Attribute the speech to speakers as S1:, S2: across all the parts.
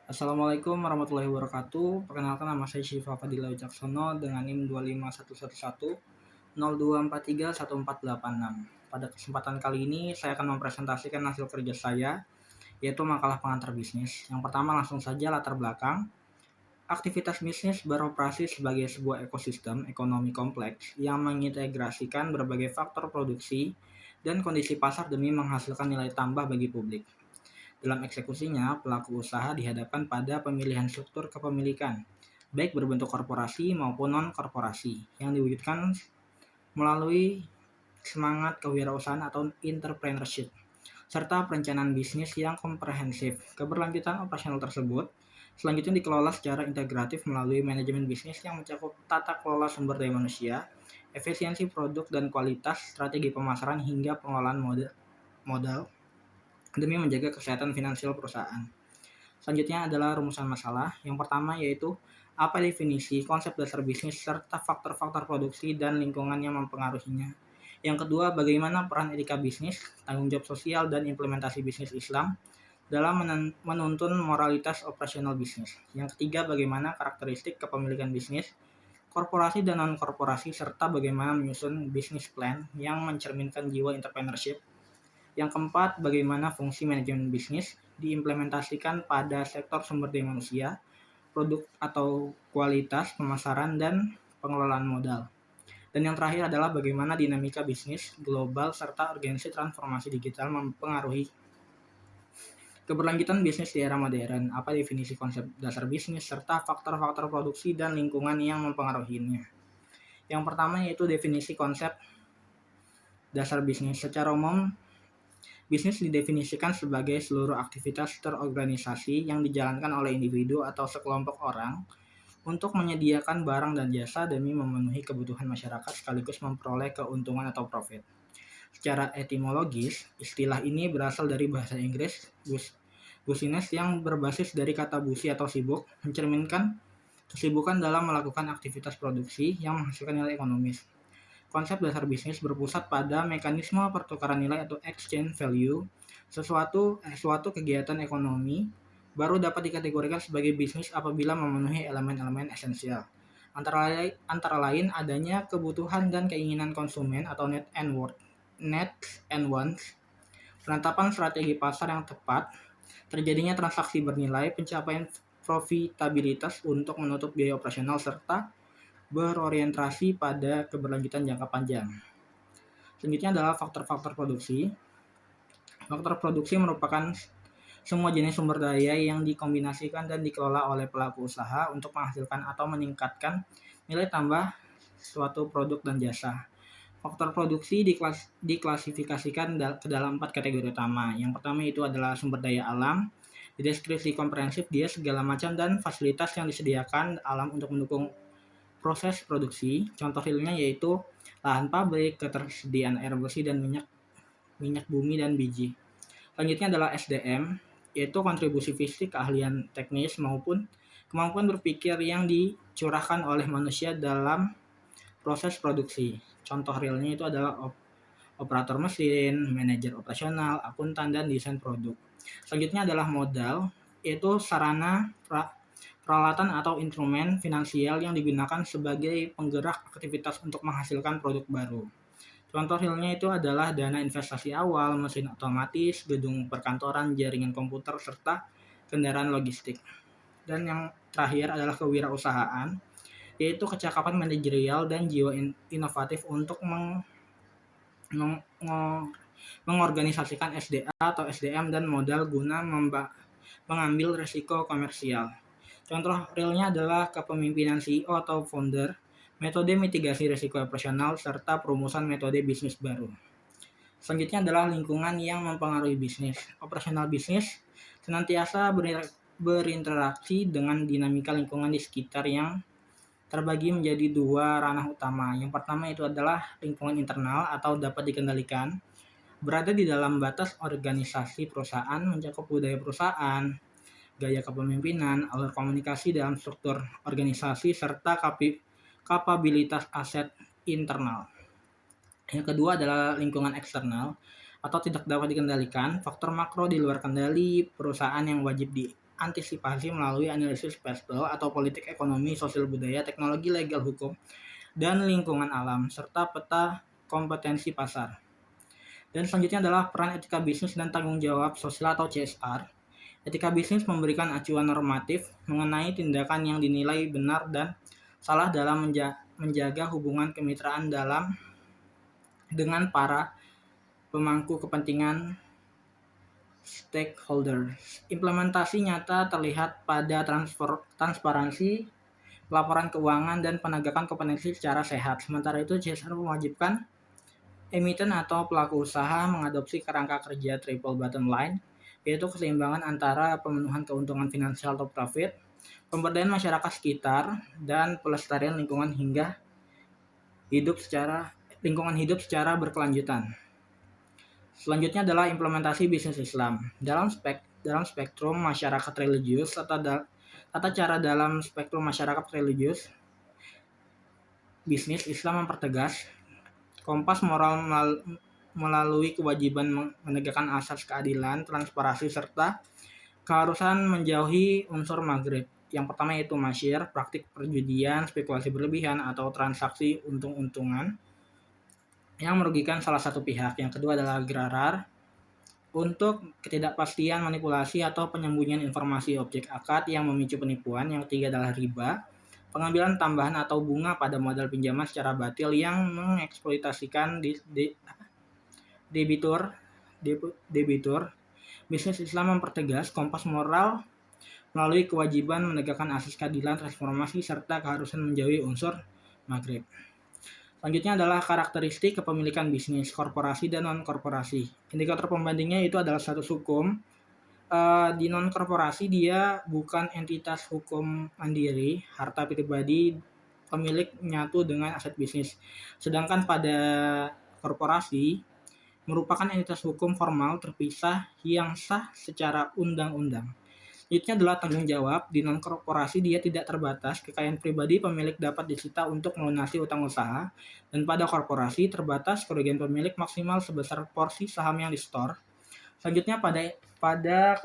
S1: Assalamualaikum warahmatullahi wabarakatuh. Perkenalkan nama saya Syifa Fadila Wicaksono dengan NIM 251111024314886. Pada kesempatan kali ini saya akan mempresentasikan hasil kerja saya, yaitu makalah pengantar bisnis. Yang pertama langsung saja latar belakang. Aktivitas bisnis beroperasi sebagai sebuah ekosistem ekonomi kompleks yang mengintegrasikan berbagai faktor produksi dan kondisi pasar demi menghasilkan nilai tambah bagi publik. Dalam eksekusinya, pelaku usaha dihadapkan pada pemilihan struktur kepemilikan, baik berbentuk korporasi maupun non-korporasi, yang diwujudkan melalui semangat kewirausahaan atau entrepreneurship, serta perencanaan bisnis yang komprehensif. Keberlanjutan operasional tersebut selanjutnya dikelola secara integratif melalui manajemen bisnis yang mencakup tata kelola sumber daya manusia, efisiensi produk dan kualitas, strategi pemasaran hingga pengelolaan modal demi menjaga kesehatan finansial perusahaan. Selanjutnya adalah rumusan masalah. Yang pertama yaitu apa definisi, konsep dasar bisnis, serta faktor-faktor produksi dan lingkungan yang mempengaruhinya. Yang kedua, bagaimana peran etika bisnis, tanggung jawab sosial, dan implementasi bisnis Islam dalam menuntun moralitas operasional bisnis. Yang ketiga, bagaimana karakteristik kepemilikan bisnis, korporasi dan non-korporasi, serta bagaimana menyusun bisnis plan yang mencerminkan jiwa entrepreneurship. Yang keempat, bagaimana fungsi manajemen bisnis diimplementasikan pada sektor sumber daya manusia, produk atau kualitas, pemasaran, dan pengelolaan modal. Dan yang terakhir adalah bagaimana dinamika bisnis global serta urgensi transformasi digital mempengaruhi keberlanjutan bisnis di era modern, apa definisi konsep dasar bisnis, serta faktor-faktor produksi dan lingkungan yang mempengaruhinya. Yang pertama yaitu definisi konsep dasar bisnis. Secara umum, bisnis didefinisikan sebagai seluruh aktivitas terorganisasi yang dijalankan oleh individu atau sekelompok orang untuk menyediakan barang dan jasa demi memenuhi kebutuhan masyarakat sekaligus memperoleh keuntungan atau profit. Secara etimologis, istilah ini berasal dari bahasa Inggris business yang berbasis dari kata busi atau sibuk, mencerminkan kesibukan dalam melakukan aktivitas produksi yang menghasilkan nilai ekonomis. Konsep dasar bisnis berpusat pada mekanisme pertukaran nilai atau exchange value. Suatu kegiatan ekonomi baru dapat dikategorikan sebagai bisnis apabila memenuhi elemen-elemen esensial. Antara lain adanya kebutuhan dan keinginan konsumen atau net and wants, penetapan strategi pasar yang tepat, terjadinya transaksi bernilai, pencapaian profitabilitas untuk menutup biaya operasional, serta berorientasi pada keberlanjutan jangka panjang. Selanjutnya adalah faktor-faktor produksi. Faktor produksi merupakan semua jenis sumber daya yang dikombinasikan dan dikelola oleh pelaku usaha untuk menghasilkan atau meningkatkan nilai tambah suatu produk dan jasa. Faktor produksi diklasifikasikan ke dalam 4 kategori utama. Yang pertama itu adalah sumber daya alam. Di deskripsi komprehensif dia segala macam dan fasilitas yang disediakan alam untuk mendukung proses produksi. Contoh realnya yaitu lahan pabrik, ketersediaan air bersih dan minyak bumi dan biji. Selanjutnya adalah SDM, yaitu kontribusi fisik, keahlian teknis maupun kemampuan berpikir yang dicurahkan oleh manusia dalam proses produksi. Contoh realnya itu adalah operator mesin, manajer operasional, akuntan, dan desain produk. Selanjutnya adalah modal, yaitu sarana peralatan atau instrumen finansial yang digunakan sebagai penggerak aktivitas untuk menghasilkan produk baru. Contoh realnya itu adalah dana investasi awal, mesin otomatis, gedung perkantoran, jaringan komputer, serta kendaraan logistik. Dan yang terakhir adalah kewirausahaan, yaitu kecakapan manajerial dan jiwa inovatif untuk mengorganisasikan SDA atau SDM dan modal guna mengambil resiko komersial. Contoh realnya adalah kepemimpinan CEO atau founder, metode mitigasi risiko operasional, serta perumusan metode bisnis baru. Selanjutnya adalah lingkungan yang mempengaruhi bisnis. Operasional bisnis senantiasa berinteraksi dengan dinamika lingkungan di sekitar yang terbagi menjadi 2 ranah utama. Yang pertama itu adalah lingkungan internal atau dapat dikendalikan, berada di dalam batas organisasi perusahaan, mencakup budaya perusahaan, gaya kepemimpinan, alur komunikasi dalam struktur organisasi, serta kapabilitas aset internal. Yang kedua adalah lingkungan eksternal atau tidak dapat dikendalikan, faktor makro di luar kendali perusahaan yang wajib antisipasi melalui analisis spasial atau politik ekonomi, sosial budaya, teknologi legal hukum, dan lingkungan alam, serta peta kompetensi pasar. Dan selanjutnya adalah peran etika bisnis dan tanggung jawab sosial atau CSR. Etika bisnis memberikan acuan normatif mengenai tindakan yang dinilai benar dan salah dalam menjaga hubungan kemitraan dengan para pemangku kepentingan stakeholder. Implementasi nyata terlihat pada transparansi, laporan keuangan, dan penegakan kompetensi secara sehat. Sementara itu, CSR mewajibkan emiten atau pelaku usaha mengadopsi kerangka kerja triple bottom line, yaitu keseimbangan antara pemenuhan keuntungan finansial atau profit, pemberdayaan masyarakat sekitar, dan pelestarian lingkungan hidup secara berkelanjutan. Selanjutnya adalah implementasi bisnis Islam. Dalam spektrum masyarakat religius, tata cara dalam spektrum masyarakat religius, bisnis Islam mempertegas kompas moral melalui kewajiban menegakkan asas keadilan, transparansi, serta keharusan menjauhi unsur maghrib. Yang pertama yaitu masyir, praktik perjudian, spekulasi berlebihan, atau transaksi untung-untungan yang merugikan salah satu pihak. Yang kedua adalah gharar, untuk ketidakpastian, manipulasi, atau penyembunyian informasi objek akad yang memicu penipuan. Yang ketiga adalah riba, pengambilan tambahan atau bunga pada modal pinjaman secara batil yang mengeksploitasikan debitur. Bisnis Islam mempertegas kompas moral melalui kewajiban menegakkan asas keadilan, transformasi, serta keharusan menjauhi unsur maghrib. Selanjutnya adalah karakteristik kepemilikan bisnis, korporasi dan non-korporasi. Indikator pembandingnya itu adalah status hukum. Di non-korporasi dia bukan entitas hukum mandiri, harta pribadi pemilik nyatu dengan aset bisnis. Sedangkan pada korporasi merupakan entitas hukum formal terpisah yang sah secara undang-undang. Selanjutnya adalah tanggung jawab. Di non-korporasi dia tidak terbatas, kekayaan pribadi pemilik dapat disita untuk melunasi utang usaha, dan pada korporasi terbatas, kerugian pemilik maksimal sebesar porsi saham yang di-store. Selanjutnya pada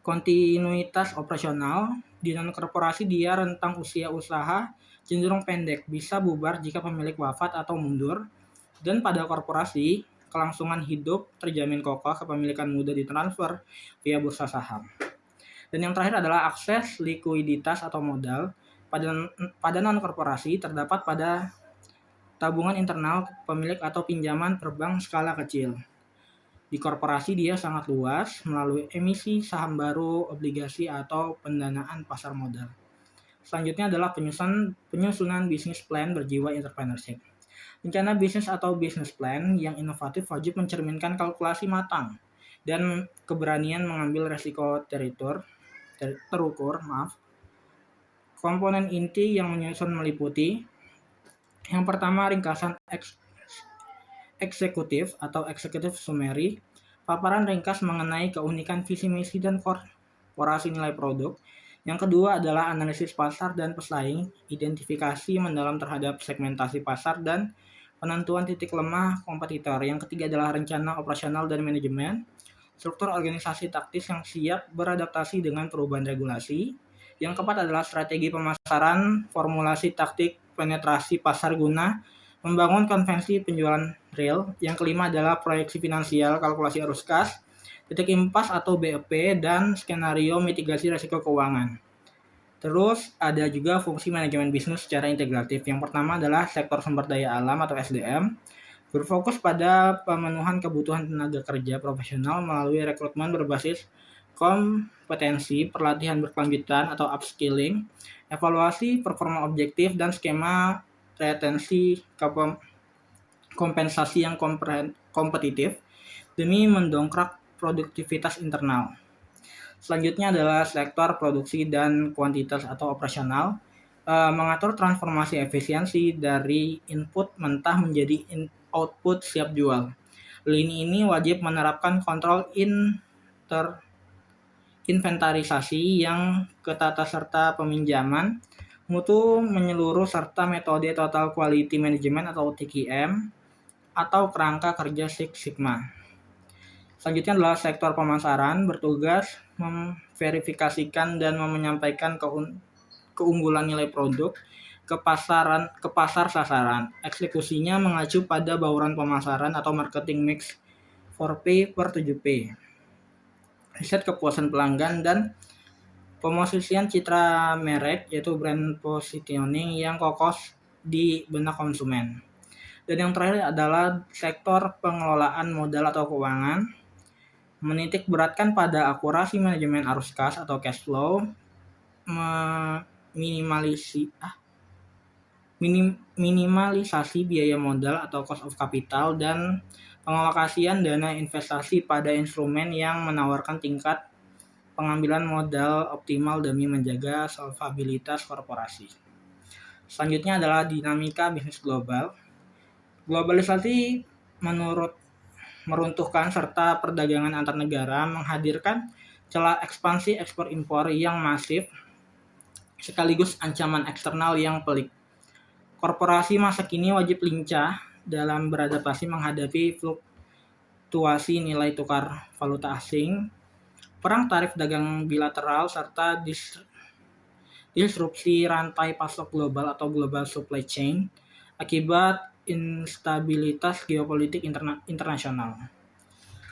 S1: kontinuitas operasional, di non-korporasi dia rentang usia usaha cenderung pendek, bisa bubar jika pemilik wafat atau mundur, dan pada korporasi kelangsungan hidup terjamin kokoh, kepemilikan mudah ditransfer via bursa saham. Dan yang terakhir adalah akses likuiditas atau modal. Pada non-korporasi terdapat pada tabungan internal pemilik atau pinjaman perbank skala kecil. Di korporasi dia sangat luas melalui emisi saham baru, obligasi, atau pendanaan pasar modal. Selanjutnya adalah penyusunan bisnis plan berjiwa entrepreneurship. Rencana bisnis atau business plan yang inovatif wajib mencerminkan kalkulasi matang dan keberanian mengambil resiko terukur. Komponen inti yang menyusun meliputi yang pertama ringkasan eksekutif atau executive summary, paparan ringkas mengenai keunikan visi misi dan korporasi nilai produk. Yang kedua adalah analisis pasar dan pesaing, identifikasi mendalam terhadap segmentasi pasar dan penentuan titik lemah kompetitor. Yang ketiga adalah rencana operasional dan manajemen, struktur organisasi taktis yang siap beradaptasi dengan perubahan regulasi. Yang keempat adalah strategi pemasaran, formulasi taktik penetrasi pasar guna membangun konvensi penjualan real. Yang kelima adalah proyeksi finansial, kalkulasi arus kas, titik impas atau BEP, dan skenario mitigasi risiko keuangan. Terus ada juga fungsi manajemen bisnis secara integratif. Yang pertama adalah sektor sumber daya alam atau SDM, berfokus pada pemenuhan kebutuhan tenaga kerja profesional melalui rekrutmen berbasis kompetensi, pelatihan berkelanjutan atau upskilling, evaluasi performa objektif, dan skema retensi kompensasi yang kompetitif demi mendongkrak produktivitas internal. Selanjutnya adalah sektor produksi dan kuantitas atau operasional, mengatur transformasi efisiensi dari input mentah menjadi output siap jual. Lini ini wajib menerapkan kontrol inventarisasi yang ketata serta peminjaman, mutu menyeluruh, serta metode total quality management atau TQM atau kerangka kerja Six Sigma. Selanjutnya adalah sektor pemasaran, bertugas memverifikasikan dan menyampaikan keunggulan nilai produk ke pasar sasaran. Eksekusinya mengacu pada bauran pemasaran atau marketing mix 4P per 7P. Riset kepuasan pelanggan dan pemosisian citra merek, yaitu brand positioning yang kokoh di benak konsumen. Dan yang terakhir adalah sektor pengelolaan modal atau keuangan, menitik beratkan pada akurasi manajemen arus kas atau cash flow, minimalisasi biaya modal atau cost of capital, dan pengalokasian dana investasi pada instrumen yang menawarkan tingkat pengambilan modal optimal demi menjaga solvabilitas korporasi. Selanjutnya adalah dinamika bisnis global. Globalisasi meruntuhkan serta perdagangan antar negara menghadirkan celah ekspansi ekspor impor yang masif sekaligus ancaman eksternal yang pelik. Korporasi masa kini wajib lincah dalam beradaptasi menghadapi fluktuasi nilai tukar valuta asing, perang tarif dagang bilateral, serta disrupsi rantai pasok global atau global supply chain akibat instabilitas geopolitik internasional.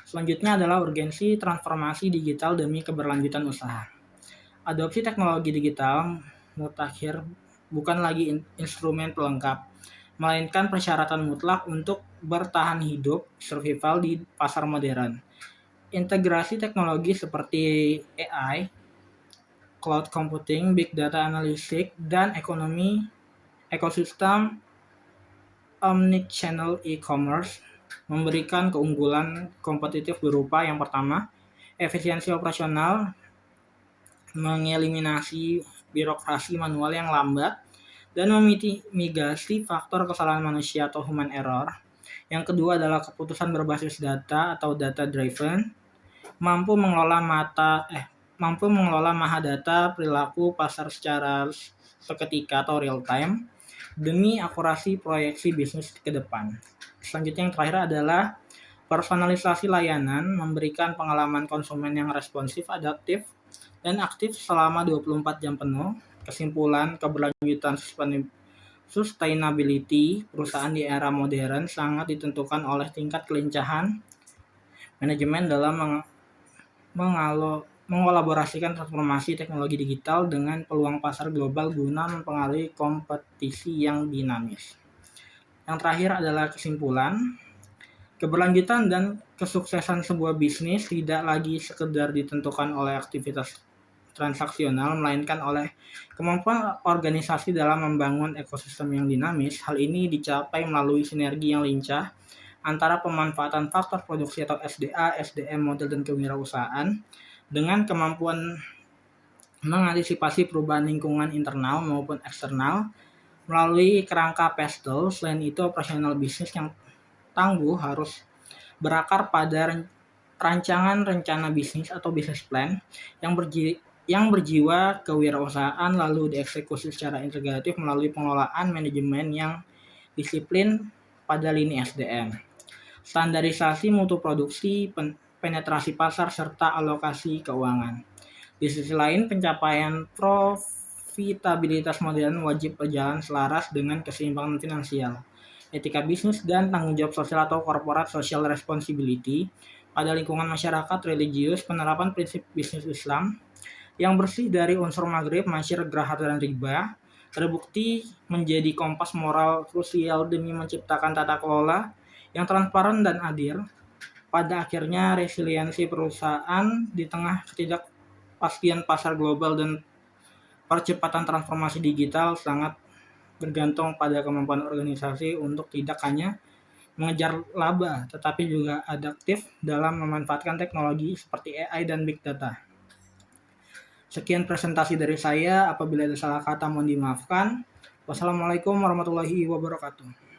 S1: Selanjutnya adalah urgensi transformasi digital demi keberlanjutan usaha. Adopsi teknologi digital mutakhir bukan lagi instrumen pelengkap, melainkan persyaratan mutlak untuk bertahan hidup, survival di pasar modern. Integrasi teknologi seperti AI, cloud computing, big data analytics, dan ekosistem omnichannel e-commerce memberikan keunggulan kompetitif berupa yang pertama, efisiensi operasional, mengeliminasi birokrasi manual yang lambat, dan memitigasi faktor kesalahan manusia atau human error. Yang kedua adalah keputusan berbasis data atau data driven, mampu mengelola mahadata perilaku pasar secara seketika atau real time demi akurasi proyeksi bisnis ke depan. Selanjutnya yang terakhir adalah personalisasi layanan, memberikan pengalaman konsumen yang responsif, adaptif, dan aktif selama 24 jam penuh. Kesimpulan, keberlanjutan sustainability perusahaan di era modern sangat ditentukan oleh tingkat kelincahan manajemen dalam mengolaborasikan transformasi teknologi digital dengan peluang pasar global guna mempengaruhi kompetisi yang dinamis. Yang terakhir adalah kesimpulan, keberlanjutan dan kesuksesan sebuah bisnis tidak lagi sekedar ditentukan oleh aktivitas transaksional, melainkan oleh kemampuan organisasi dalam membangun ekosistem yang dinamis. Hal ini dicapai melalui sinergi yang lincah antara pemanfaatan faktor produksi atau SDA, SDM, model, dan kewirausahaan dengan kemampuan mengantisipasi perubahan lingkungan internal maupun eksternal melalui kerangka PESTEL. Selain itu, operasional bisnis yang tangguh harus berakar pada rancangan rencana bisnis atau business plan yang berjiwa kewirausahaan lalu dieksekusi secara integratif melalui pengelolaan manajemen yang disiplin pada lini SDM, standarisasi mutu produksi, penetrasi pasar, serta alokasi keuangan. Di sisi lain, pencapaian profitabilitas modern wajib berjalan selaras dengan keseimbangan finansial, etika bisnis, dan tanggung jawab sosial atau corporate social responsibility pada lingkungan masyarakat religius. Penerapan prinsip bisnis Islam yang bersih dari unsur maghrib, masyir, gerahar, dan riba terbukti menjadi kompas moral krusial demi menciptakan tata kelola yang transparan dan adil. Pada akhirnya, resiliensi perusahaan di tengah ketidakpastian pasar global dan percepatan transformasi digital sangat bergantung pada kemampuan organisasi untuk tidak hanya mengejar laba, tetapi juga adaptif dalam memanfaatkan teknologi seperti AI dan Big Data. Sekian presentasi dari saya, apabila ada salah kata mohon dimaafkan. Wassalamualaikum warahmatullahi wabarakatuh.